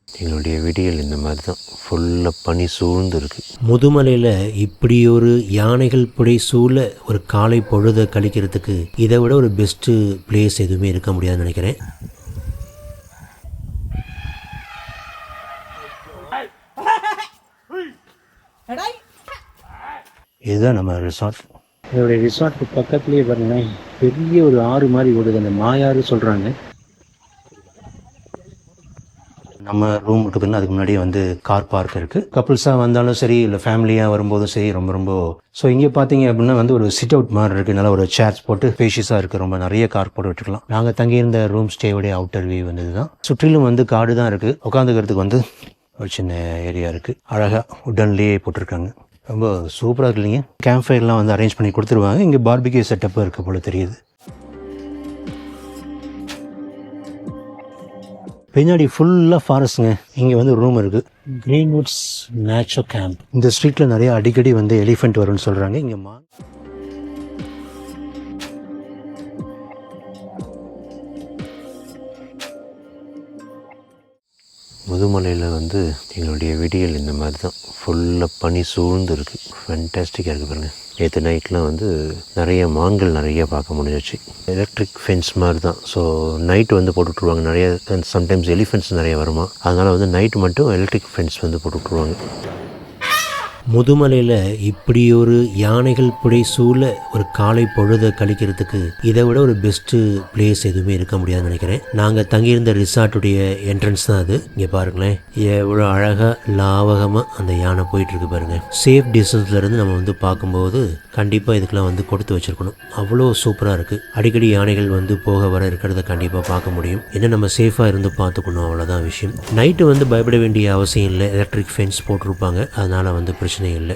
எங்களுடைய விடியல் இந்த மாதிரி தான் ஃபுல்லாக பனி சூழ்ந்து இருக்குது. முதுமலையில் இப்படி ஒரு யானைகள் புடை சூழ ஒரு காலை பொழுதை கழிக்கிறதுக்கு இதை விட ஒரு பெஸ்ட்டு பிளேஸ் எதுவுமே இருக்க முடியாதுன்னு நினைக்கிறேன். இதுதான் நம்ம ரிசார்ட். இதோடைய ரிசார்ட் பக்கத்துலேயே பாருங்களேன், பெரிய ஒரு ஆறு மாதிரி ஓடுது, அந்த மாயாறு சொல்கிறாங்க. நம்ம ரூமுக்கு பின்ன அதுக்கு முன்னாடியே வந்து கார் பார்க் இருக்குது. கப்புள்ஸாக வந்தாலும் சரி, இல்லை ஃபேமிலியாக வரும்போதும் சரி, ரொம்ப ஸோ இங்கே பார்த்தீங்க அப்படின்னா வந்து ஒரு சிட் அவுட் மாதிரி இருக்குது. நல்லா ஒரு சேர்ஸ் போட்டு ஸ்பேஷியஸாக இருக்குது. ரொம்ப நிறைய கார் போட்டு விட்டுக்கலாம். நாங்கள் தங்கியிருந்த ரூம் ஸ்டேவுடைய அவுட்டர் வியூ வந்து தான். சுற்றிலும் வந்து காடு தான் இருக்குது. உட்காந்துக்கிறதுக்கு வந்து ஒரு சின்ன ஏரியா இருக்குது. அழகாக உடன்லேயே போட்டிருக்காங்க. ரொம்ப சூப்பராக இருக்கு இல்லைங்க. கேம்ப் ஃபயர்லாம் வந்து அரேஞ்ச் பண்ணி கொடுத்துருவாங்க. இங்கே பார்பிக்யூ செட்டப்பும் இருக்குது போல தெரியுது. பின்னாடி ஃபுல்லாக ஃபாரஸ்ட்டுங்க. இங்கே வந்து ரூம் இருக்குது. கிரீன்வுட்ஸ் நேச்சர் கேம்ப். இந்த ஸ்ட்ரீட்டில் நிறைய அடிக்கடி வந்து எலிஃபெண்ட் வரும்னு சொல்கிறாங்க. இங்கே முதுமலையில் வந்து எங்களுடைய விடியல் இந்த மாதிரி தான் ஃபுல்லாக பனி சூழ்ந்து இருக்குது. ஃபேன்டாஸ்டிக்காக இருக்குது பாருங்கள். நேற்று நைட்லாம் வந்து நிறைய மான்கள் நிறைய பார்க்க முடிஞ்சிச்சு. எலக்ட்ரிக் ஃபென்ஸ் மாதிரி தான். ஸோ நைட்டு வந்து போட்டு விட்ருவாங்க. நிறைய சம்டைம்ஸ் எலிஃபென்ட்ஸ் நிறைய வருமா, அதனால் வந்து நைட்டு மட்டும் எலக்ட்ரிக் ஃபென்ஸ் வந்து போட்டு விட்ருவாங்க. முதுமலையில் இப்படி ஒரு யானைகள் புடை சூழ ஒரு காலை பொழுதை கழிக்கிறதுக்கு இதை விட ஒரு பெஸ்ட்டு பிளேஸ் எதுவுமே இருக்க முடியாதுன்னு நினைக்கிறேன். நாங்கள் தங்கியிருந்த ரிசார்ட்டுடைய என்ட்ரன்ஸ் தான் அது. இங்கே பாருங்களேன், எவ்வளோ அழகாக லாவகமாக அந்த யானை போயிட்டுருக்கு பாருங்கள். சேஃப் டிஸ்டன்ஸ்லேருந்து நம்ம வந்து பார்க்கும்போது கண்டிப்பாக இதுக்கெலாம் வந்து கொடுத்து வச்சுருக்கணும். அவ்வளோ சூப்பராக இருக்குது. அடிக்கடி யானைகள் வந்து போக வர இருக்கிறத கண்டிப்பாக பார்க்க முடியும். என்ன நம்ம சேஃபாக இருந்து பார்த்துக்கணும், அவ்வளோதான் விஷயம். நைட்டு வந்து பயப்பட வேண்டிய அவசியம் இல்லை. எலக்ட்ரிக் ஃபென்ஸ் போட்டிருப்பாங்க, அதனால் வந்து பிரச்சனை இல்லை.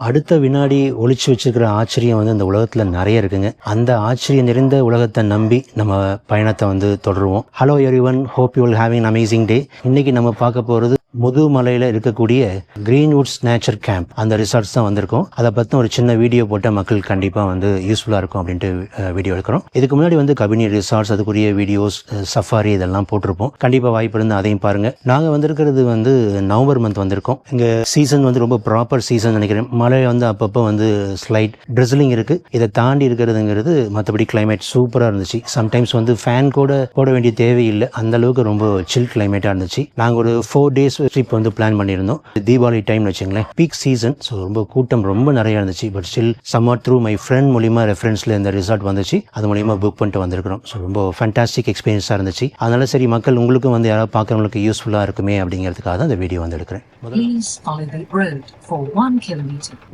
அடுத்த வினாடி ஒளிச்சு வச்சிருக்கிற ஆச்சரியம் வந்து இந்த உலகத்தில் நிறைய இருக்குங்க. அந்த ஆச்சரியம் நிறைந்த உலகத்தை நம்பி நம்ம பயணத்தை வந்து தொடருவோம். Hello everyone, hope you will having amazing டே. இன்னைக்கு நம்ம பார்க்க போகிறது முதுமலையில் இருக்கக்கூடிய கிரீன்வுட்ஸ் நேச்சர் கேம்ப். அந்த ரிசார்ட்ஸ் தான் வந்திருக்கோம். அதை பற்றி ஒரு சின்ன வீடியோ போட்ட மக்கள் கண்டிப்பாக வந்து யூஸ்ஃபுல்லாக இருக்கும் அப்படின்ட்டு வீடியோ எடுக்கிறோம். இதுக்கு முன்னாடி வந்து கபினி ரிசார்ட்ஸ், அதுக்குரிய வீடியோஸ், சஃபாரி இதெல்லாம் போட்டிருப்போம். கண்டிப்பாக வாய்ப்பு இருந்து அதையும் பாருங்கள். நாங்கள் வந்திருக்கிறது வந்து நவம்பர் மந்த் வந்திருக்கோம். இங்கே சீசன் வந்து ரொம்ப ப்ராப்பர் சீசன் நினைக்கிறேன். மழை வந்து அப்பப்போ வந்து ஸ்லைட் ட்ரிஸ்லிங் இருக்குது. இதை தாண்டி இருக்கிறதுங்கிறது மற்றபடி கிளைமேட் சூப்பராக இருந்துச்சு. சம்டைம்ஸ் வந்து ஃபேன் கூட போட வேண்டிய தேவையில்லை, அந்த அளவுக்கு ரொம்ப சில் கிளைமேட்டாக இருந்துச்சு. நாங்கள் ஒரு 4 days ட்ரிப் வந்து பிளான் பண்ணியிருந்தோம். தீபாவளி டைம்னு வச்சுங்களேன், பீக் சீசன். ஸோ ரொம்ப கூட்டம் ரொம்ப நிறைய இருந்துச்சு. But still summer through my friend மூலிமா ரெஃபரன்ஸில் இந்த ரிசார்ட் வந்துச்சு. அது மூலிமா புக் பண்ணிட்டு வந்திருக்கிறோம். ஸோ ரொம்ப ஃபேன்டாஸ்டிக் எக்ஸ்பீரியன்ஸாக இருந்துச்சு. அதனால சரி, மக்கள் உங்களுக்கும் வந்து யாராவது பார்க்குறவங்களுக்கு யூஸ்ஃபுல்லாக இருக்குமே அப்படிங்கிறதுக்காக தான் இந்த வீடியோ வந்து எடுக்கிறேன்.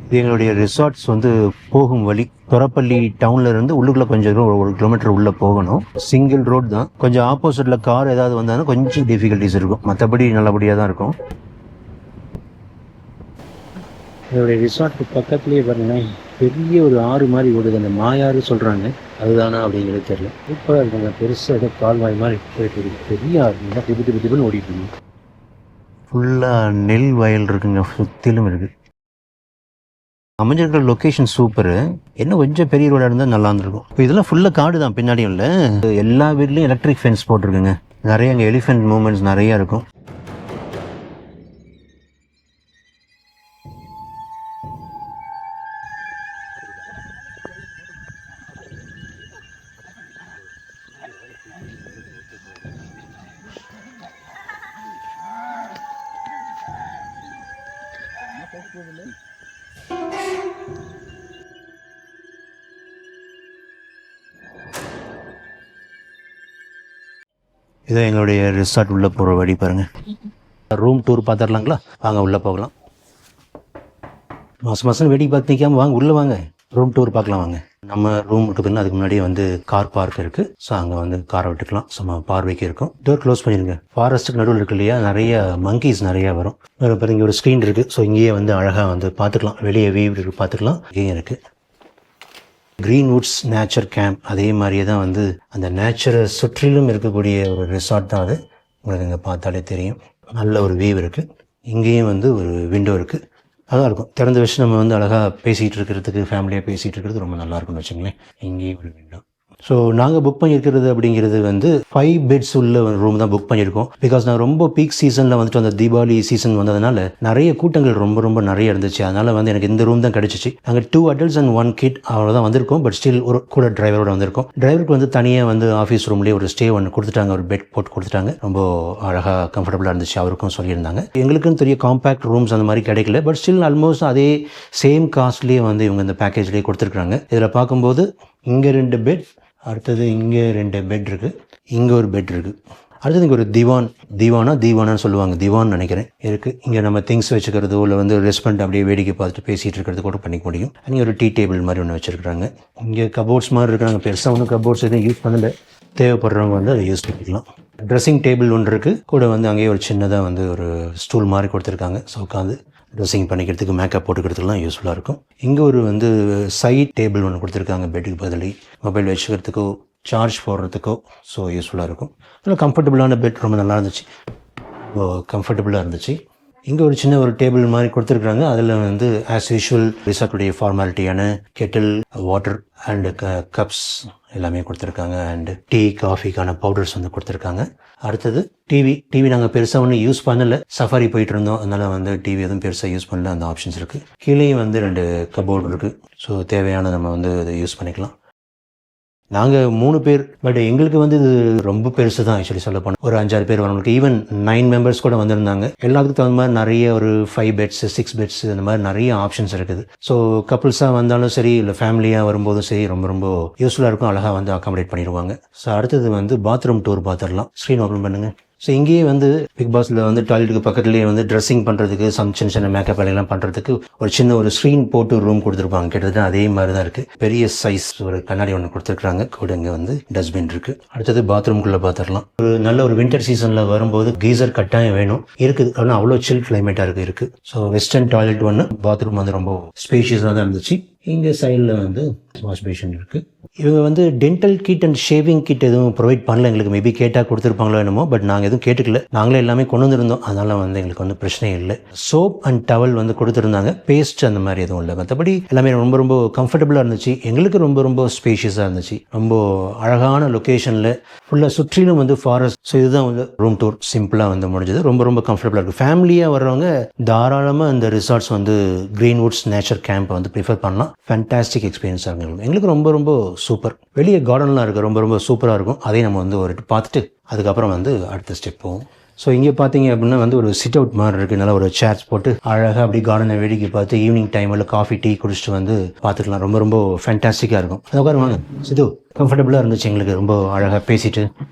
இது எங்களுடைய ரிசார்ட்ஸ் வந்து போகும் வழி தொரப்பள்ளி டவுன்ல இருந்து உள்ளுக்குள்ள கொஞ்சம் 1 கிலோமீட்டர் உள்ள போகணும். சிங்கிள் ரோட் தான். கொஞ்சம் ஆப்போசிட்ல கார் ஏதாவது வந்தாலும் கொஞ்சம் டிஃபிகல்ட்டிஸ் இருக்கும், மற்றபடி நல்லபடியாக தான் இருக்கும். இதோடைய ரிசார்ட் பக்கத்துலேயே பாருங்களேன், பெரிய ஒரு ஆறு மாதிரி ஓடுது, அந்த மாயாறு சொல்கிறாங்க. அதுதானா அப்படிங்கிறது தெரியல. சூப்பராக இருக்குங்க. பெருசாக ஏதோ கால்வாய் மாதிரி போயிட்டு இருக்கு. பெரிய ஆறு திபுன்னு ஓடிட்டு இருக்கு. ஃபுல்லாக நெல் வயல் இருக்குங்க, சுற்றிலும் இருக்குது. அமைஞ்சிருக்கிற லொக்கேஷன் சூப்பரு. என்ன கொஞ்சம் பெரிய ரோடாக இருந்தால் நல்லா இருந்திருக்கும். இப்போ இதெல்லாம் ஃபுல்லாக காடு தான். பின்னாடியும் இல்லை, எல்லா வீட்லேயும் எலக்ட்ரிக் ஃபென்ஸ் போட்டிருக்குங்க. நிறைய அங்கே எலிஃபென்ட் மூமெண்ட்ஸ் நிறையா இருக்கும். இதான் எங்களுடைய ரிசார்ட் உள்ளே போகிற வழி பாருங்கள். ரூம் டூர் பார்த்துடலாங்களா? வாங்க உள்ளே போகலாம். மாதம் வேடிக்கை பார்த்து நிற்காமல் வாங்க, உள்ளே வாங்க, ரூம் டூர் பார்க்கலாம் வாங்க. நம்ம ரூமுக்கு பின்ன அதுக்கு முன்னாடியே வந்து கார் பார்க் இருக்குது. ஸோ அங்கே வந்து காரை விட்டுக்கலாம். சும்மா பார்வைக்கு இருக்கும். டோர் க்ளோஸ் பண்ணிடுங்க. ஃபாரஸ்ட்டுக்கு நடுவில் இருக்கு இல்லையா, நிறைய மங்கீஸ் நிறையா வரும். வேறு இங்கே ஒரு ஸ்க்ரீன் இருக்குது. ஸோ இங்கேயே வந்து அழகாக வந்து பார்த்துக்கலாம். வெளியே வியூ பார்த்துக்கலாம். இங்கேயும் இருக்குது கிரீன்வுட்ஸ் நேச்சர் கேம்ப். அதே மாதிரியே தான் வந்து அந்த நேச்சரை சுற்றிலும் இருக்கக்கூடிய ஒரு ரிசார்ட் தான் அது. உங்களுக்கு இங்கே பார்த்தாலே தெரியும். நல்ல ஒரு வியூ இருக்குது. இங்கேயும் வந்து ஒரு விண்டோ இருக்குது. அழகாக இருக்கும். திறந்த வச்சு நம்ம வந்து அழகாக பேசிகிட்டு இருக்கிறதுக்கு, ஃபேமிலியாக பேசிகிட்டு இருக்கிறது ரொம்ப நல்லாயிருக்கும்னு வச்சுங்களேன். இங்கேயும் ஒரு விண்டோ. ஸோ நாங்கள் புக் பண்ணியிருக்கிறது அப்படிங்கிறது வந்து 5 பெட்ஸ் உள்ள ஒரு ரூம் தான் புக் பண்ணியிருக்கோம். பிகாஸ் நான் ரொம்ப பீக் சீசனில் வந்துட்டு அந்த தீபாவளி சீசன் வந்ததுனால நிறைய கூட்டங்கள் ரொம்ப நிறைய இருந்துச்சு. அதனால் வந்து எனக்கு இந்த ரூம் தான் கிடச்சிச்சு. நாங்கள் 2 adults and 1 kid அவ்வளோதான் வந்திருக்கோம். பட் ஸ்டில் ஒரு கூட டிரைவரோட வந்திருக்கோம். டிரைவருக்கு வந்து தனியாக வந்து ஆஃபீஸ் ரூம்லேயே ஒரு ஸ்டே ஒன்று கொடுத்துட்டாங்க, ஒரு பெட் போட்டு கொடுத்துட்டாங்க. ரொம்ப அழகாக கம்ஃபர்டபுளாக இருந்துச்சு. அவருக்கும் சொல்லியிருந்தாங்க. எங்களுக்குன்னு தெரிய காம்பேக்ட் ரூம்ஸ் அந்த மாதிரி கிடைக்கல. பட் ஸ்டில் ஆல்மோஸ்ட் அதே சேம் காஸ்ட்லேயே வந்து இவங்க இந்த பேக்கேஜ்லேயே கொடுத்துருக்குறாங்க. இதில் பார்க்கும்போது இங்கே 2 பெட், அடுத்தது இங்கே 2 பெட் இருக்குது, இங்கே ஒரு பெட் இருக்குது. அடுத்தது இங்கே ஒரு தீவானான்னு சொல்லுவாங்க, திவான் நினைக்கிறேன் இருக்குது. இங்கே நம்ம திங்ஸ் வச்சுக்கிறதோ இல்லை வந்து ரெஸ்பாண்ட் அப்படியே வேடிக்கை பார்த்துட்டு பேசிகிட்டு இருக்கிறது கூட பண்ணிக்க முடியும். இங்கே ஒரு டீ டேபிள் மாதிரி ஒன்று வச்சுருக்குறாங்க. இங்கே கபோர்ட்ஸ் மாதிரி இருக்கிறாங்க. பெருசாக ஒன்றும் கபோர்ட்ஸ் எதுவும் யூஸ் பண்ணல. தேவைப்படுறவங்க வந்து அதை யூஸ் பண்ணிக்கலாம். ட்ரெஸ்ஸிங் டேபிள் ஒன்று இருக்குது. கூட வந்து அங்கேயே ஒரு சின்னதாக வந்து ஒரு ஸ்டூல் மாதிரி கொடுத்துருக்காங்க. ஸோ உட்காந்து ட்ரெஸ்ஸிங் பண்ணிக்கிறதுக்கு, மேக்கப் போட்டுக்கிறதுக்குலாம் யூஸ்ஃபுல்லாக இருக்கும். இங்கே ஒரு வந்து சைட் டேபிள் ஒன்று கொடுத்துருக்காங்க. பெட்டுக்கு பதிலி மொபைல் வச்சுக்கிறதுக்கோ சார்ஜ் போடுறதுக்கோ ஸோ யூஸ்ஃபுல்லாக இருக்கும். நல்லா கம்ஃபர்டபுளான பெட், ரொம்ப நல்லா இருந்துச்சு, கம்ஃபர்டபுளாக இருந்துச்சு. இங்கே ஒரு சின்ன ஒரு டேபிள் மாதிரி கொடுத்துருக்குறாங்க. அதில் வந்து ஆஸ் யூஷுவல் ரிசார்ட்டுடைய ஃபார்மாலிட்டியான கெட்டில், வாட்டர் அண்டு கப்ஸ் எல்லாமே கொடுத்துருக்காங்க. அண்டு டீ, காஃபிக்கான பவுடர்ஸ் வந்து கொடுத்துருக்காங்க. அடுத்தது டிவி நாங்கள் பெருசாக ஒன்றும் யூஸ் பண்ணலை. சஃபாரி போயிட்டு இருந்தோம், அதனால் வந்து டிவி எதுவும் பெருசாக யூஸ் பண்ணல. அந்த ஆப்ஷன்ஸ் இருக்குது. கீழேயும் வந்து 2 கபோர்டு இருக்குது. ஸோ தேவையான நம்ம வந்து அதை யூஸ் பண்ணிக்கலாம். நாங்கள் 3 பேர். பட் எங்களுக்கு வந்து இது ரொம்ப பெருசு தான் ஆக்சுவலி சொல்ல போனால். ஒரு 5-6 பேர் வரவங்களுக்கு, ஈவன் 9 மெம்பர்ஸ் கூட வந்திருந்தாங்க. எல்லாத்துக்கும் தகுந்த மாதிரி நிறைய ஒரு 5 பெட்ஸ், 6 பெட்ஸ் அந்த மாதிரி நிறைய ஆப்ஷன்ஸ் இருக்குது. ஸோ கப்புள்ஸாக வந்தாலும் சரி, இல்லை ஃபேமிலியாக வரும்போதும் சரி, ரொம்ப யூஸ்ஃபுல்லாக இருக்கும். அழகாக வந்து அகாமடேட் பண்ணிடுவாங்க. ஸோ அடுத்தது வந்து பாத்ரூம் டூர் பார்த்துடலாம். ஸ்க்ரீன் ஓப்பன் பண்ணுங்கள். ஸோ இங்கேயே வந்து பிக் பாஸில் வந்து டாய்லெட்டுக்கு பக்கத்துலேயே வந்து ட்ரெஸ்ஸிங் பண்ணுறதுக்கு, சின்ன மேக்கப் வேலையெல்லாம் பண்ணுறதுக்கு ஒரு சின்ன ஒரு ஸ்க்ரீன் போட்டு ரூம் கொடுத்துருப்பாங்க. கிட்டத்தட்ட அதே மாதிரி தான் இருக்குது. பெரிய சைஸ் ஒரு கண்ணாடி ஒன்று கொடுத்துருக்குறாங்க. கூட இங்கே வந்து டஸ்ட்பின் இருக்குது. அடுத்தது பாத்ரூம்குள்ளே பார்த்துடலாம். ஒரு நல்ல ஒரு வின்டர் சீசனில் வரும்போது கீசர் கட்டாயம் வேணும், இருக்குது. ஆனால் அவ்வளோ சில் கிளைமேட்டாக இருக்குது. ஸோ வெஸ்டர்ன் டாய்லெட் ஒன்று, பாத்ரூம் வந்து ரொம்ப ஸ்பேஷியஸாக தான் இருந்துச்சு. இங்கே சைடில் வந்து வாஷ் பேஷன் இருக்குது. இவங்க வந்து dental kit and shaving kit எதுவும் ப்ரொவைட் பண்ணல எங்களுக்கு. மேபி கேட்டால் கொடுத்துருப்பாங்களோ என்னமோ. பட் நாங்கள் எதுவும் கேட்டுக்கல. நாங்களே எல்லாமே கொண்டு வந்துருந்தோம். அதனால் வந்து எங்களுக்கு வந்து பிரச்சனை இல்லை. சோப் அண்ட் டவல் வந்து கொடுத்துருந்தாங்க. பேஸ்ட் அந்த மாதிரி எதுவும் இல்லை. மற்றபடி எல்லாமே ரொம்ப கம்ஃபர்டபுளாக இருந்துச்சு. எங்களுக்கு ரொம்ப ஸ்பேஷியஸாக இருந்துச்சு. ரொம்ப அழகான லொக்கேஷனில் ஃபுல்லாக சுற்றிலும் வந்து ஃபாரஸ்ட். ஸோ இதுதான் வந்து ரூம் டூர் சிம்பிளாக வந்து முடிஞ்சது. ரொம்ப கம்ஃபர்டபுளாக இருக்குது. ஃபேமிலியாக வர்றவங்க தாராளமாக இந்த ரிசார்ட்ஸ் வந்து கிரீன்வுட்ஸ் நேச்சர் கேம்பை வந்து ப்ரிஃபர் பண்ணலாம். ஃபேண்டாஸ்டிக் எக்ஸ்பீரியன்ஸாக இருக்கும். எங்களுக்கு ரொம்ப சூப்பர். வெளியே கார்டன்லாம் இருக்குது. ரொம்ப சூப்பராக இருக்கும். அதையும் நம்ம வந்து ஒரு பார்த்துட்டு அதுக்கப்புறம் வந்து அடுத்த ஸ்டெப் போவோம். ஸோ இங்கே பார்த்தீங்க அப்படின்னா வந்து ஒரு சிட் அவுட் மாதிரி இருக்குது. நல்லா ஒரு சேர்ஸ் போட்டு அழகாக அப்படி கார்டனை வேடிக்கை பார்த்து ஈவினிங் டைமில் காஃபி டீ குடிச்சிட்டு வந்து பார்த்துக்கலாம். ரொம்ப ஃபேண்டாஸ்டிக்காக இருக்கும். அது உட்கார வாங்க சிது. கம்ஃபர்டபுளாக இருந்துச்சு எங்களுக்கு. ரொம்ப அழகாக பேசிட்டு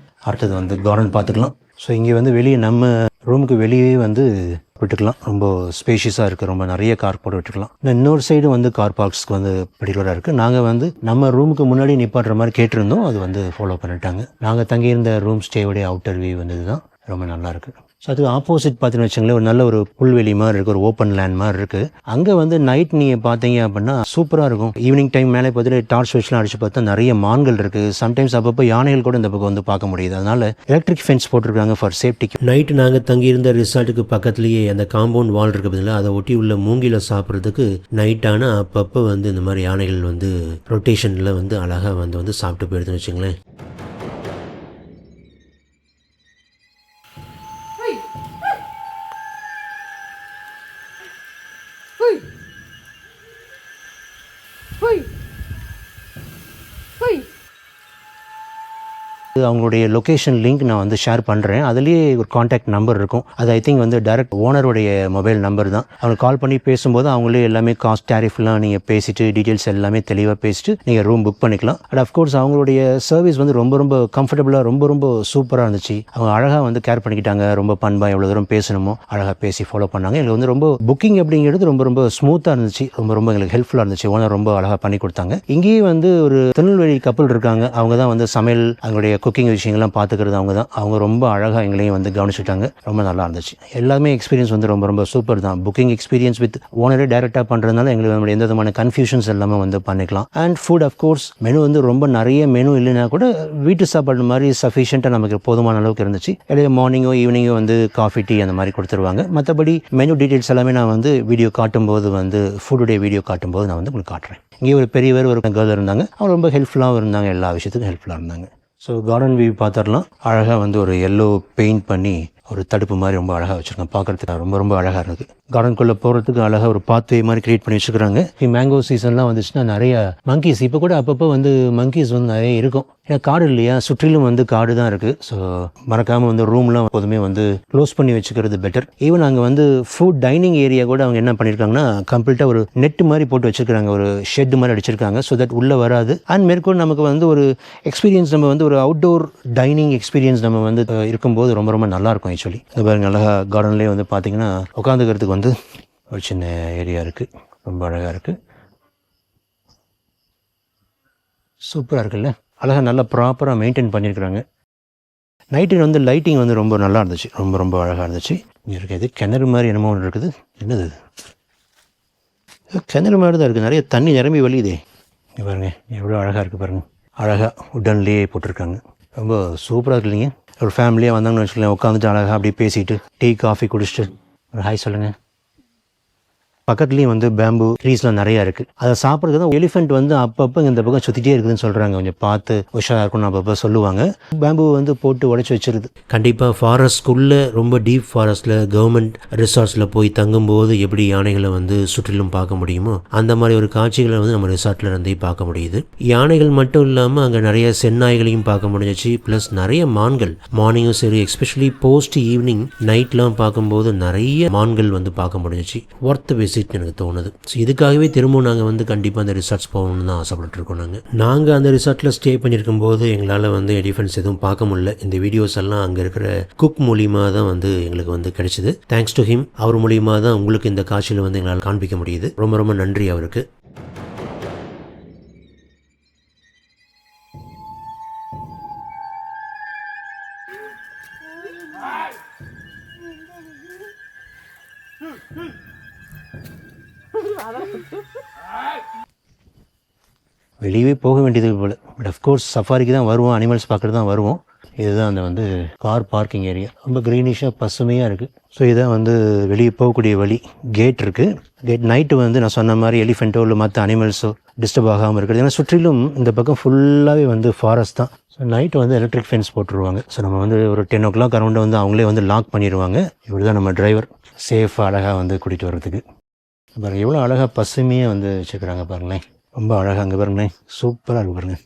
அடுத்தது வந்து கார்டன் பார்த்துக்கலாம். ஸோ இங்கே வந்து வெளியே நம்ம ரூமுக்கு வெளியே வந்து விட்டுக்கலாம். ரொம்ப ஸ்பேஷியஸாக இருக்குது. ரொம்ப நிறைய கார் போட்டு விட்டுக்கலாம். இன்னொரு சைடு வந்து கார் பார்க்ஸ்க்கு வந்து பர்டிகுலராக இருக்குது. நாங்கள் வந்து நம்ம ரூமுக்கு முன்னாடி நிப்பாட்டுற மாதிரி கேட்டிருந்தோம். அது வந்து ஃபாலோ பண்ணிட்டாங்க. நாங்கள் தங்கியிருந்த ரூம் ஸ்டேவுடைய அவுட்டர் வியூ வந்து இதுதான். ரொம்ப நல்லா இருக்குது. ஸோ அதுக்கு ஆப்போசிட் பார்த்தீங்கன்னு வச்சுங்களேன், ஒரு நல்ல ஒரு புல்வெளி மாதிரி இருக்குது. ஒரு ஓப்பன் லேண்ட் மாதிரி இருக்குது. அங்கே வந்து நைட் நீங்கள் பார்த்தீங்க அப்படின்னா சூப்பராக இருக்கும். ஈவினிங் டைம் மேலே பார்த்துட்டு டார்ச் வச்சுலாம் அடிச்சு பார்த்தா நிறைய மான்கள் இருக்குது. சம்டைம்ஸ் அப்பப்போ யானைகள் கூட இந்த பக்கம் வந்து பார்க்க முடியுது. அதனால் எலக்ட்ரிக் ஃபென்ஸ் போட்டிருக்காங்க ஃபார் சேஃப்டிக்கு. நைட்டு நாங்கள் தங்கியிருந்த ரிசார்ட்டுக்கு பக்கத்துலேயே அந்த காம்பவுண்ட் வால் இருக்குது பதில், அதை ஒட்டி உள்ள மூங்கில சாப்பிட்றதுக்கு நைட்டான அப்பப்போ வந்து இந்த மாதிரி யானைகள் வந்து ரொட்டேஷனில் வந்து அழகாக வந்து சாப்பிட்டு போயிடுதுன்னு வச்சுங்களேன். அவங்களுடைய லொக்கேஷன் லிங்க் நான் வந்து ஷேர் பண்ணுறேன். அதுலேயே ஒரு காண்டாக்ட் நம்பர் இருக்கும். அது ஐ திங்க் வந்து டைரக்ட் ஓனருடைய மொபைல் நம்பர் தான். அவங்க கால் பண்ணி பேசும்போது அவங்களே எல்லாமே காஸ்ட் டேரிஃப்லாம் நீங்கள் பேசிட்டு டீட்டெயில்ஸ் எல்லாமே தெளிவாக பேசிட்டு நீங்கள் ரூம் புக் பண்ணிக்கலாம். அண்ட் அஃப்கோர்ஸ் அவங்களுடைய சர்வீஸ் வந்து ரொம்ப கம்ஃபர்டபுளாக ரொம்ப சூப்பராக இருந்துச்சு. அவங்க அழகாக வந்து கேர் பண்ணிக்கிட்டாங்க. ரொம்ப பண்பாக எவ்வளோ தூரம் பேசணுமோ அழகாக பேசி ஃபாலோ பண்ணாங்க. எங்களுக்கு வந்து ரொம்ப புக்கிங் அப்படிங்கிறது ரொம்ப ஸ்மூத்தாக இருந்துச்சு. ரொம்ப எங்களுக்கு ஹெல்ப்ஃபுல்லாக இருந்துச்சு. ஓனர் ரொம்ப அழகாக பண்ணி கொடுத்தாங்க. இங்கேயே வந்து ஒரு திருநெல்வேலி கப்பல் இருக்காங்க. அவங்க தான் வந்து சமையல் அவங்களுடைய குக்கிங் விஷயங்கள்லாம் பார்த்துக்கிறது அவங்க தான். அவங்க ரொம்ப அழகாக எங்களையும் வந்து கவனிச்சுட்டாங்க. ரொம்ப நல்லா இருந்துச்சு. எல்லாமே எக்ஸ்பீரியன்ஸ் வந்து ரொம்ப ரொம்ப சூப்பர் தான். புக்கிங் எக்ஸ்பீரியன்ஸ் வித் ஓனரே டேரெக்டாக பண்ணுறதுனால எங்களுக்கு நம்ம எந்த விதமான கன்ஃபியூஷன்ஸ் எல்லாமே வந்து பண்ணிக்கலாம். அண்ட் ஃபுட் அஃப்கோர்ஸ் மெனு வந்து ரொம்ப நிறைய மெனு இல்லைன்னா கூட வீட்டு சாப்பாடு மாதிரி சஃபிஷியண்ட்டாக நமக்கு போதுமான அளவுக்கு இருந்துச்சு. இடையே மார்னிங்கோ ஈவினிங்கோ வந்து காஃபி டீ அந்த மாதிரி கொடுத்துருவாங்க. மற்றபடி மெனு டீட்டெயில்ஸ் எல்லாமே நான் வந்து வீடியோ காட்டும்போது வந்து ஃபுட்டுடைய வீடியோ காட்டும்போது நான் வந்து உங்களுக்கு காட்டுறேன். இங்கே ஒரு பெரியவர் ஒரு கேர்ள் இருந்தாங்க. அவங்க ரொம்ப ஹெல்ப்ஃபுல்லாகவும் இருந்தாங்க. எல்லா விஷயத்துக்கும் ஹெல்ப்ஃபுல்லாக இருந்தாங்க. ஸோ கார்டன் வியூ பார்த்துடலாம். அழகாக வந்து ஒரு எல்லோ பெயிண்ட் பண்ணி ஒரு தடுப்பு மாதிரி ரொம்ப அழகாக வச்சுருக்கேன். பார்க்குறதுக்கு ரொம்ப ரொம்ப அழகாக இருக்குது. கார்டனுக்குள்ளே போகிறதுக்கு அழகாக ஒரு பாத்வே மாதிரி க்ரியேட் பண்ணி வச்சுக்கிறாங்க. மேங்கோ சீசன்லாம் வந்துச்சுன்னா நிறைய மங்கீஸ் இப்போ கூட அப்பப்போ வந்து மங்கீஸ் வந்து நிறைய இருக்கும். ஏன்னா காடு இல்லையா, சுற்றிலும் வந்து காடு தான் இருக்குது. ஸோ மறக்காமல் வந்து ரூம்லாம் எப்போதுமே வந்து க்ளோஸ் பண்ணி வச்சுக்கிறது பெட்டர். ஈவன் அங்கே வந்து ஃபுட் டைனிங் ஏரியா கூட அவங்க என்ன பண்ணியிருக்காங்கன்னா கம்ப்ளீட்டாக ஒரு நெட்டு மாதிரி போட்டு வச்சுருக்காங்க. ஒரு ஷெட் மாதிரி அடிச்சிருக்காங்க. ஸோ தட் உள்ளே வராது. அண்ட் மேற்கொண்டு நமக்கு வந்து ஒரு எக்ஸ்பீரியன்ஸ் நம்ம வந்து ஒரு அவுட்டோர் டைனிங் எக்ஸ்பீரியன்ஸ் நம்ம வந்து இருக்கும்போது ரொம்ப ரொம்ப நல்லாயிருக்கும். ஆக்சுவலி இந்த பாருங்க அழகாக கார்டன்லேயே வந்து பார்த்தீங்கன்னா உட்காந்துக்கிறதுக்கு வந்து ஒரு சின்ன ஏரியா இருக்குது. ரொம்ப அழகாக இருக்குது. சூப்பராக இருக்குல்ல. அழகாக நல்லா ப்ராப்பராக மெயின்டைன் பண்ணியிருக்கிறாங்க. நைட்டு வந்து லைட்டிங் வந்து ரொம்ப நல்லா இருந்துச்சு. ரொம்ப ரொம்ப அழகாக இருந்துச்சு. இங்கே இருக்குது கிணறு மாதிரி என்னமோ ஒன்று இருக்குது. என்னது கிணறு மாதிரி தான் இருக்குது. நிறைய தண்ணி நிரம்பி வலியுதே. இங்கே பாருங்கள் எவ்வளோ அழகாக இருக்குது பாருங்கள். அழகாக உடன்லேயே போட்டிருக்காங்க. ரொம்ப சூப்பராக இருக்கு இல்லைங்க. ஒரு ஃபேமிலியாக வந்தாங்கன்னு வச்சுக்கலாம், உட்காந்துட்டு அழகாக அப்படியே பேசிட்டு டீ காஃபி குடிச்சிட்டு ஒரு ஹாய் சொல்லுங்கள். பக்கத்துலேயும் வந்து பேம்பு ட்ரீஸ்லாம் நிறையா இருக்குது. அதை சாப்பிட்றது தான் எலிஃபெண்ட் வந்து அப்பப்போ இந்த பக்கம் சுற்றிட்டே இருக்குதுன்னு சொல்கிறாங்க. கொஞ்சம் பார்த்து உஷாராக இருக்கும்னு அப்பப்போ சொல்லுவாங்க. பேம்பு வந்து போட்டு உடச்சி வச்சிருது. கண்டிப்பாக ஃபாரஸ்ட்குள்ளே ரொம்ப டீப் ஃபாரஸ்ட்டில் கவர்மெண்ட் ரிசார்ட்ஸில் போய் தங்கும்போது எப்படி யானைகளை வந்து சுற்றிலும் பார்க்க முடியுமோ அந்த மாதிரி ஒரு காட்சிகளை வந்து நம்ம ரிசார்ட்டில் இருந்தே பார்க்க முடியுது. யானைகள் மட்டும் இல்லாமல் அங்கே நிறைய செந்நாய்களையும் பார்க்க முடிஞ்சிச்சு. ப்ளஸ் நிறைய மான்கள் மார்னிங்கும் சரி, எஸ்பெஷலி போஸ்ட் ஈவினிங் நைட்லாம் பார்க்கும்போது நிறைய மான்கள் வந்து பார்க்க முடிஞ்சிச்சு. ஒர்த் விசிட் எனக்கு தோணுது. ஸோ இதுக்காகவே திரும்பவும் நாங்கள் வந்து கண்டிப்பாக அந்த ரிசார்ட்ஸ் போகணும்னு தான் ஆசைப்பட்டுருக்கோம். நாங்கள் அந்த ரிசார்ட்டில் ஸ்டே பண்ணியிருக்கும் போது எங்களால் வந்து எலிஃபென்ட்ஸ் எதுவும் பார்க்க முடியல. இந்த வீடியோஸ் எல்லாம் அங்கே இருக்கிற குக் மூலியமாக தான் வந்து எங்களுக்கு வந்து கிடைச்சிது. Thanks to him. அவர் மூலியமாக தான் உங்களுக்கு இந்த காட்சியில் வந்து எங்களால் காண்பிக்க முடியுது. ரொம்ப ரொம்ப நன்றி அவருக்கு. வெளியே போக வேண்டியது போல். பட் அஃப்கோர்ஸ் சஃபாரிக்கு தான் வருவோம், அனிமல்ஸ் பார்க்குறது தான் வருவோம். இதுதான் அந்த வந்து கார் பார்க்கிங் ஏரியா. ரொம்ப க்ரீனிஷாக பசுமையாக இருக்குது. ஸோ இதான் வந்து வெளியே போகக்கூடிய வழி. கேட் இருக்குது. கேட் நைட்டு வந்து நான் சொன்ன மாதிரி எலிஃபெண்ட்டோ இல்லை மற்ற அனிமல்ஸோ டிஸ்டர்ப் ஆகாமல் இருக்கிறது. ஏன்னா சுற்றிலும் இந்த பக்கம் ஃபுல்லாகவே வந்து ஃபாரஸ்ட் தான். ஸோ நைட்டு வந்து எலக்ட்ரிக் ஃபென்ஸ் போட்டுருவாங்க. ஸோ நம்ம வந்து ஒரு 10 o'clock அரௌண்டு வந்து அவங்களே வந்து லாக் பண்ணிடுவாங்க. இப்படி தான் நம்ம டிரைவர் சேஃபாக அழகாக வந்து கூட்டிகிட்டு வர்றதுக்கு. பாருங்கள் எவ்வளோ அழகாக பசுமையாக வந்து வச்சுக்கிறாங்க பாருங்களேன். ரொம்ப அழகாக அங்கே பாருங்களேன். சூப்பராக இருக்கு பாருங்கள்.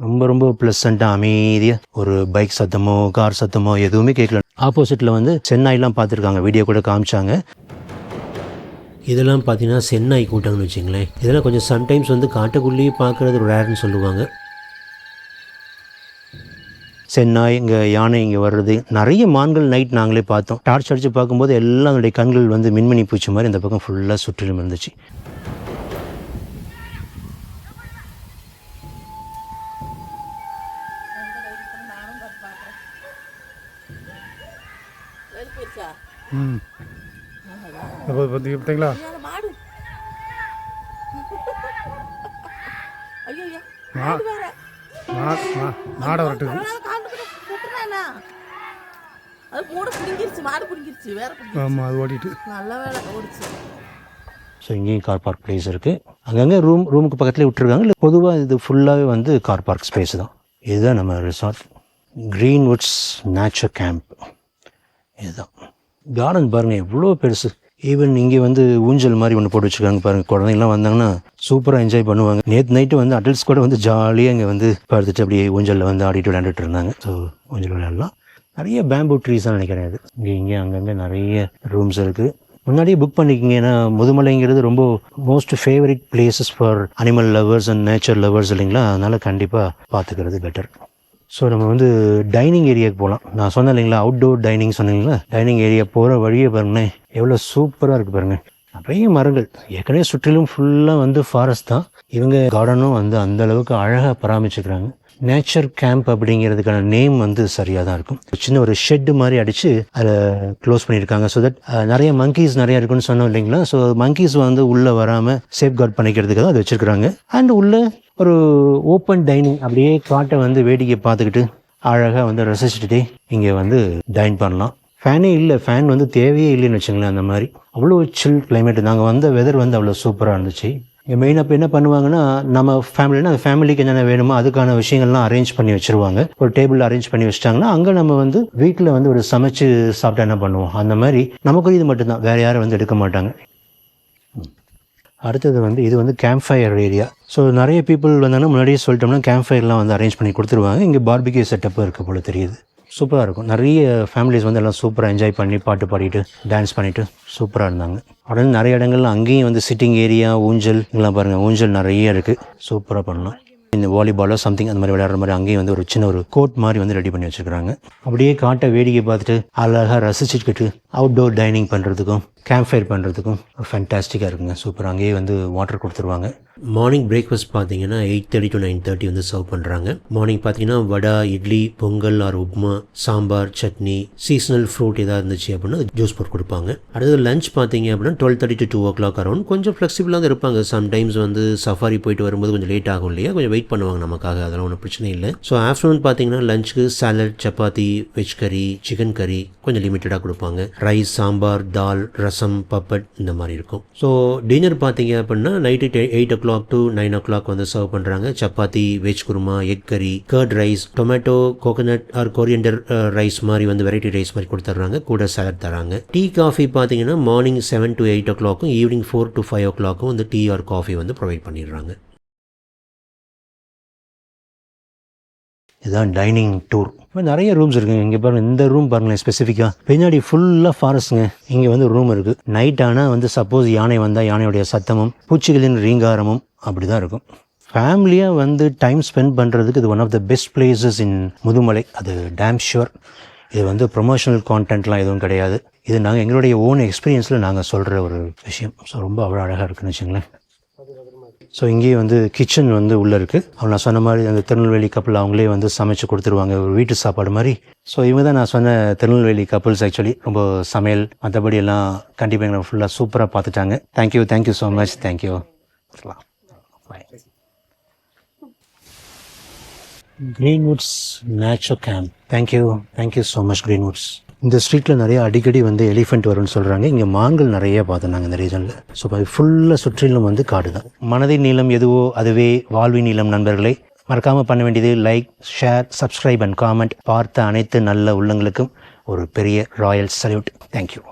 ரொம்ப ரொம்ப ப்ளசண்ட்டாக அமைதியாக ஒரு பைக் சத்தமோ கார் சத்தமோ எதுவுமே கேட்கல. ஆப்போசிட்டில் வந்து சென்னாய்லாம் பார்த்துருக்காங்க. வீடியோ கூட காமிச்சாங்க. இதெல்லாம் பார்த்தீங்கன்னா சென்னாய் கூட்டம்னு வச்சுங்களேன். இதெல்லாம் கொஞ்சம் சம்டைம்ஸ் வந்து காட்டுக்குள்ளேயே பார்க்குறது ஒரு ரேர்னு சொல்லுவாங்க. சென்னாய் இங்கே யானை இங்கே வர்றது நிறைய மான்கள் நைட் நாங்களே பார்த்தோம். டார்ச் அடித்து பார்க்கும்போது எல்லாம் அதனுடைய கண்கள் வந்து மின்மினி பூச்சி மாதிரி இந்த பக்கம் ஃபுல்லாக சுற்றிலும் இருந்துச்சு. பார்த்தீங்களா மாட வரட்டுது. ஆமாம் அது ஓடிட்டு நல்ல வேலை ஓடிச்சு. ஸோ இங்கேயும் கார் பார்க் பிளேஸ் இருக்குது. அங்கங்கே ரூமுக்கு பக்கத்துலேயே விட்டுருக்காங்க. இல்லை பொதுவாக இது ஃபுல்லாகவே வந்து கார் பார்க் ஸ்பேஸ் தான். இதுதான் நம்ம ரிசார்ட் க்ரீன்வுட்ஸ் நேச்சர் கேம்ப். இதுதான் கார்டன் பாருங்கள் எவ்வளோ பெருசு. ஈவன் இங்கே வந்து ஊஞ்சல் மாதிரி ஒன்று போட்டு வச்சுருக்காங்க பாருங்கள். குழந்தைங்களாம் வந்தாங்கன்னா சூப்பராக என்ஜாய் பண்ணுவாங்க. நேற்று நைட்டு வந்து அடல்ட்ஸ் கூட வந்து ஜாலியாக இங்கே வந்து படுத்துட்டு அப்படியே ஊஞ்சலில் வந்து ஆடிட்டு விளையாண்டுட்டு இருந்தாங்க. ஸோ ஊஞ்சல் விளையாடலாம். நிறைய பேம்பூ ட்ரீஸ் தான் நினைக்கிறேன். இது இங்கே அங்கங்கே நிறைய ரூம்ஸ் இருக்குது. முன்னாடியே புக் பண்ணிக்கிங்க. ஏன்னா முதுமலைங்கிறது ரொம்ப most favourite places for animal lovers and nature lovers இல்லைங்களா. அதனால் கண்டிப்பாக பார்த்துக்கிறது பெட்டர். ஸோ நம்ம வந்து டைனிங் ஏரியாவுக்கு போகலாம். நான் சொன்னேன் இல்லைங்களா அவுட்டோர் டைனிங் சொன்னீங்களா. டைனிங் ஏரியா போகிற வழியை பாருங்களேன் எவ்வளோ சூப்பராக இருக்குது பாருங்கள். நிறைய மரங்கள், ஏற்கனவே சுற்றிலும் ஃபுல்லாக வந்து ஃபாரஸ்ட் தான். இவங்க கார்டனும் வந்து அந்த அளவுக்கு அழகாக பராமரிச்சுக்கிறாங்க. நேச்சர் கேம்ப் அப்படிங்கிறதுக்கான நேம் வந்து சரியாக தான் இருக்கும். சின்ன ஒரு ஷெட்டு மாதிரி அடித்து அதை க்ளோஸ் பண்ணியிருக்காங்க. ஸோ தட் நிறைய மங்கீஸ் நிறையா இருக்குன்னு சொன்னோம் இல்லைங்களா. ஸோ மங்கீஸ் வந்து உள்ளே வராமல் சேஃப் கார்ட் பண்ணிக்கிறதுக்கு தான் அதை வச்சுருக்குறாங்க. அண்ட் உள்ளே ஒரு ஓப்பன் டைனிங், அப்படியே காட்டை வந்து வேடிக்கை பார்த்துக்கிட்டு அழகாக வந்து ரசிச்சுட்டே இங்கே வந்து டைன் பண்ணலாம். ஃபேனே இல்லை, ஃபேன் வந்து தேவையே இல்லைன்னு வச்சுங்களேன். அந்த மாதிரி அவ்வளோ சில் கிளைமேட். நாங்கள் வந்த வெதர் வந்து அவ்வளோ சூப்பராக இருந்துச்சு. இங்கே மெயினாக இப்போ என்ன பண்ணுவாங்கன்னா, நம்ம ஃபேமிலினா அந்த ஃபேமிலிக்கு என்னென்ன வேணுமோ அதுக்கான விஷயங்கள்லாம் அரேஞ்ச் பண்ணி வச்சுருவாங்க. ஒரு டேபிள் அரேஞ்ச் பண்ணி வச்சிட்டாங்கன்னா அங்கே நம்ம வந்து வீட்டில் வந்து ஒரு சமைச்சு சாப்பிட்டா என்ன பண்ணுவோம், அந்த மாதிரி நமக்கு இது மட்டும்தான், வேறு யாரும் வந்து எடுக்க மாட்டாங்க. அடுத்தது வந்து இது வந்து கேம்ப் ஃபயர் ஏரியா. ஸோ நிறைய பீப்புள் வந்தாங்கன்னா முன்னாடியே சொல்லிட்டோம்னா கேம்ப் ஃபயர்லாம் வந்து அரேஞ்ச் பண்ணி கொடுத்துருவாங்க. இங்கே பார்பிக்யூ செட்டப்பும் இருக்க போல தெரியுது. சூப்பராக இருக்கும். நிறைய ஃபேமிலிஸ் வந்து எல்லாம் சூப்பராக என்ஜாய் பண்ணி பாட்டு பாடிட்டு டான்ஸ் பண்ணிவிட்டு சூப்பராக இருந்தாங்க. உடனே நிறைய இடங்கள்ல அங்கேயும் வந்து சிட்டிங் ஏரியா, ஊஞ்சல், இங்கெல்லாம் பாருங்கள், ஊஞ்சல் நிறைய இருக்குது. சூப்பராக பண்ணலாம். இந்த வாலிபாலோ சம்திங் அந்த மாதிரி விளையாடுற மாதிரி அங்கேயும் வந்து ஒரு சின்ன ஒரு கோர்ட் மாதிரி வந்து ரெடி பண்ணி வச்சுருக்காங்க. அப்படியே காட்டை வேடிக்கை பார்த்துட்டு அழகாக ரசிச்சுக்கிட்டு அவுட்டோர் டைனிங் பண்ணுறதுக்கும் கேம்ப் ஃபயர் பண்ணுறதுக்கும் ஃபேன்டாஸ்டிக்காக இருக்குங்க. சூப்பர். அங்கேயே வந்து வாட்டர் கொடுத்துருவாங்க. மார்னிங் பிரேக்ஃபாஸ்ட் பார்த்தீங்கன்னா 8:30 to 9:30 வந்து சர்வ் பண்ணுறாங்க. மார்னிங் பார்த்தீங்கன்னா vada, idli, pongal or upma, sambar, chutney, seasonal fruit ஏதாவது இருந்துச்சு அப்படின்னா ஜூஸ் போட்டு கொடுப்பாங்க. அடுத்தது லஞ்ச் பார்த்தீங்க அப்படின்னா 12:30 to 2 o'clock அரௌண்ட். கொஞ்சம் ஃப்ளெக்சிபிளாக தான் இருப்பாங்க. சம்டைம்ஸ் வந்து சஃபாரி போயிட்டு வரும்போது கொஞ்சம் லேட் ஆகும் இல்லையா, கொஞ்சம் வெயிட் பண்ணுவாங்க நமக்காக, அதெல்லாம் ஒன்றும் பிரச்சனை இல்லை. ஸோ ஆஃப்டர்நூன் பார்த்தீங்கன்னா லஞ்சுக்கு சாலட், சப்பாத்தி, வெஜ் கறி, சிக்கன் கறி கொஞ்சம் லிமிட்டடாக கொடுப்பாங்க. ரைஸ், சாம்பார், தால், ரசம், பப்பட் இந்த மாதிரி இருக்கும். ஸோ டின்னர் பார்த்தீங்க அப்படின்னா நைட்டு 8 o'clock to 9 o'clock வந்து சர்வ் பண்ணுறாங்க. Chapati, veg kurma, egg curry, curd rice, tomato, coconut or coriander rice மாதிரி வந்து வெரைட்டி ரைஸ் மாதிரி கொடுத்துட்றாங்க. கூட சாலட் தராங்க. டீ, காஃபி பார்த்தீங்கன்னா morning 7 to 8 o'clock, evening 4 to 5 o'clock வந்து டீ ஆர் காஃபி வந்து ப்ரொவைட் பண்ணிடுறாங்க. இதுதான் டைனிங் டூர். நிறைய ரூம்ஸ் இருக்குங்க. இங்கே பாருங்கள், இந்த ரூம் பாருங்களேன் ஸ்பெசிஃபிக்காக. பின்னாடி ஃபுல்லாக ஃபாரஸ்ட்டுங்க. இங்கே வந்து ரூம் இருக்குது. நைட் ஆனால் வந்து சப்போஸ் யானை வந்தால் யானையுடைய சத்தமும் பூச்சிகளின் ரீங்காரமும் அப்படி தான் இருக்கும். ஃபேமிலியாக வந்து டைம் ஸ்பெண்ட் பண்ணுறதுக்கு இது one of the best places in Mudumalai. அது டேம் ஷுவர். இது வந்து ப்ரொமோஷனல் கான்டென்ட்லாம் எதுவும் கிடையாது. இது நாங்கள் எங்களுடைய ஓன் எக்ஸ்பீரியன்ஸில் நாங்கள் சொல்கிற ஒரு விஷயம். ஸோ ரொம்ப அவ்வளோ அழகாக இருக்குன்னு வச்சுங்களேன். ஸோ இங்கேயே வந்து கிச்சன் வந்து உள்ளே இருக்குது. அவங்க நான் சொன்ன மாதிரி அந்த திருநெல்வேலி கப்பல் அவங்களே வந்து சமைச்சு கொடுத்துருவாங்க, ஒரு வீட்டு சாப்பாடு மாதிரி. ஸோ இவங்க தான் நான் சொன்ன திருநெல்வேலி கப்பல்ஸ். ஆக்சுவலி ரொம்ப சமையல் மற்றபடி எல்லாம் கண்டிப்பாக எங்களை ஃபுல்லாக சூப்பராக பார்த்துட்டாங்க. Thank you so much. Thank you. Greenwoods nature camp. Thank you so much Greenwoods. இந்த ஸ்ட்ரீட்டில் நிறைய அடிக்கடி வந்து எலிஃபெண்ட் வரும்னு சொல்கிறாங்க. இங்கே மான்கள் நிறைய பார்த்தோம் நாங்கள் இந்த ரீஜனில். ஸோ ஃபுல்லாக சுற்றிலும் வந்து காடு தான். மனதின் நீளம் எதுவோ அதுவே வாழ்வின் நீளம். நண்பர்களே, மறக்காமல் பண்ண வேண்டியது like, share, subscribe and comment. பார்த்த அனைத்து நல்ல உள்ளங்களுக்கும் ஒரு பெரிய ராயல் சல்யூட். தேங்க்யூ.